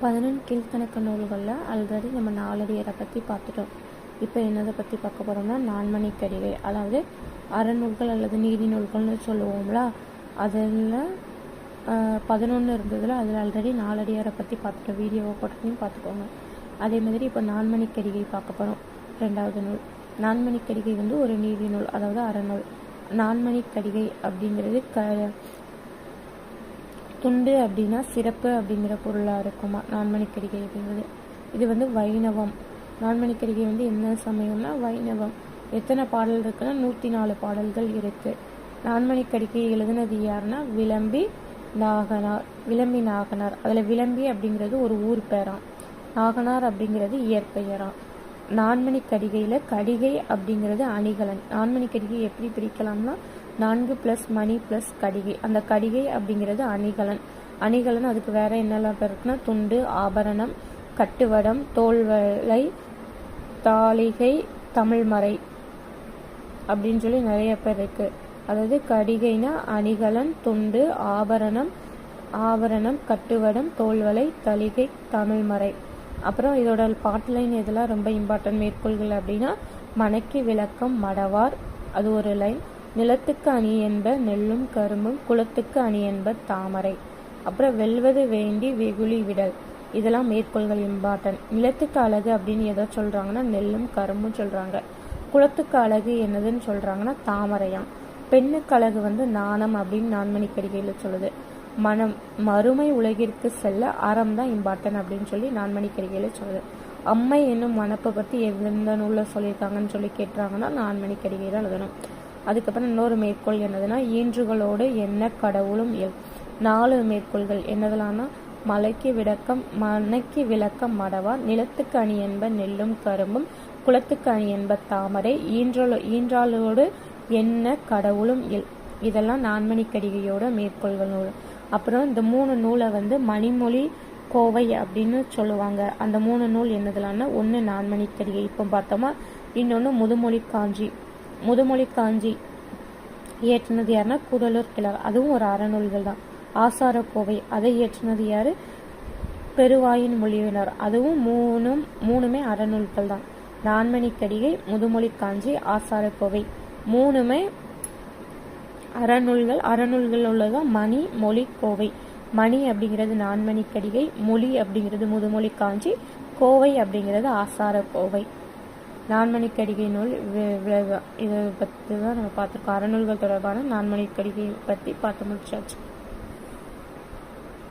11 கீழ்க்கணக்கு நூல்களில் ஆல்ரெடி நம்ம நாலடியரை பற்றி பார்த்துட்டோம். இப்போ என்னதை பற்றி பார்க்க போகிறோம்னா நான்மணிக்கடிகை, அதாவது அறநூல்கள் அல்லது நீதி நூல்கள்னு சொல்லுவோம்ல. அதில் 11 இருந்ததில் அதில் ஆல்ரெடி நாலடியாரை பற்றி பார்த்துட்டோம். வீடியோவை போட்டுக்கையும் பார்த்துக்கோங்க. அதே மாதிரி இப்போ நான்மணிக்கடிகை பார்க்க போகிறோம். 2வது நூல் நான்மணிக்கடிகை ஒரு நீதி நூல், அதாவது அறநூல். நான்மணிக்கடிகை அப்படிங்கிறது துண்டு அப்படின்னா சிறப்பு அப்படிங்கிற பொருளாக இருக்குமா நான்மணிக்கடிகை அப்படிங்கிறது. இது வைணவம். நான்மணிக்கடிகை என்ன சமயம்னா வைணவம். எத்தனை பாடல் இருக்குன்னா 104 பாடல்கள் இருக்கு. நான்மணிக்கடிகை எழுதுனது யாருன்னா விளம்பி நாகனார். அதில் விளம்பி அப்படிங்கிறது ஒரு ஊர் பேராம், நாகனார் அப்படிங்கிறது இயற்பெயராம். நான்மணிக்கடிகையில் கடிகை அப்படிங்கிறது அணிகலன். நான்மணிக்கடிகை எப்படி பிரிக்கலாம்னா 4 + மணி + கடிகை. அந்த கடிகை அப்படிங்கிறது அணிகலன். அதுக்கு வேற என்னெல்லாம் பேர் இருக்குன்னா துண்டு, ஆபரணம், கட்டுவடம், தோல்வளை, தாளிகை, தமிழ்மறை அப்படின்னு சொல்லி நிறைய பேர் இருக்கு. அதாவது கடிகைனா அணிகலன், துண்டு, ஆபரணம், கட்டுவடம், தோல்வளை, தளிகை, தமிழ்மறை. அப்புறம் இதோட பாட்லைன் இதெல்லாம் ரொம்ப இம்பார்ட்டன்ட் மேற்கோள்கள் அப்படின்னா மனைக்கு விளக்கம் மடவார், அது ஒரு லைன். நிலத்துக்கு அணி என்ப நெல்லும் கரும்பும், குளத்துக்கு அணி என்ப தாமரை. அப்புறம் வெல்வது வேண்டி வெகுளி விடல், இதெல்லாம் மேற்கோள்கள் இம்பார்ட்டன்ட். நிலத்துக்கு அழகு அப்படின்னு எதை சொல்றாங்கன்னா நெல்லும் கரும்பும் சொல்றாங்க. குளத்துக்கு அழகு என்னதுன்னு சொல்றாங்கன்னா தாமரையாம். பெண்ணுக்கு அழகு நாணம் அப்படின்னு நான்மணிக்கடிகையில சொல்லுது. மறுமை உலகிற்கு செல்ல அறம் தான் இம்பார்ட்டன்ட் அப்படின்னு சொல்லி நான்மணிக்கடிகையில சொல்லுது. அம்மை என்னும் மனப்பை பற்றி எந்த நூலில் சொல்லியிருக்காங்கன்னு சொல்லி கேட்டுறாங்கன்னா நான்மணிக்கடிகையில் எழுதணும். அதுக்கப்புறம் இன்னொரு மேற்கோள் என்னதுன்னா ஈன்றுகளோடு என்ன கடவுளும் 4 மேற்கோள்கள் என்னதெல்லாம்னா மனைக்கு விளக்கம் மடவார், நிலத்துக்கு அணி என்ப நெல்லும் கரும்பும், குளத்துக்கு அணி என்ப தாமரை, ஈன்றாளோடு என்ன கடவுளும் இதெல்லாம் நான்மணிக்கடிகையோட மேற்கோள்கள் நூல். அப்புறம் இந்த 3 நூலை மணிமொழி கோவை அப்படின்னு சொல்லுவாங்க. அந்த 3 நூல் என்னதுலான்னா ஒன்று நான்மணிக்கடிகை இப்போ பார்த்தோமா, இன்னொன்று முதுமொழி காஞ்சி இயற்றினது யாருன்னா கூடலூர் கிழார், அதுவும் ஒரு அறநூல்கள் தான். ஆசார கோவை அதை இயற்றினது யாரு, பெருவாயின் மொழியினர், அதுவும் மூணுமே அறநூல்கள் தான். நான்மணிக்கடிகை, முதுமொழி காஞ்சி, ஆசார கோவை 3மே அறநூல்கள் உள்ளதான். மணி, மொழி, கோவை. மணி அப்படிங்கிறது நான்மணிக்கடிகை, மொழி அப்படிங்கிறது முதுமொழி காஞ்சி, கோவை அப்படிங்கிறது ஆசார கோவை. நான்மணிக்கடிகை நூல் இதை பற்றி தான் நம்ம பார்த்துருக்கோம். அறநூல்கள் தொடர்பான நான்மணிக்கடிகை பற்றி பார்த்து முடிச்சாச்சு.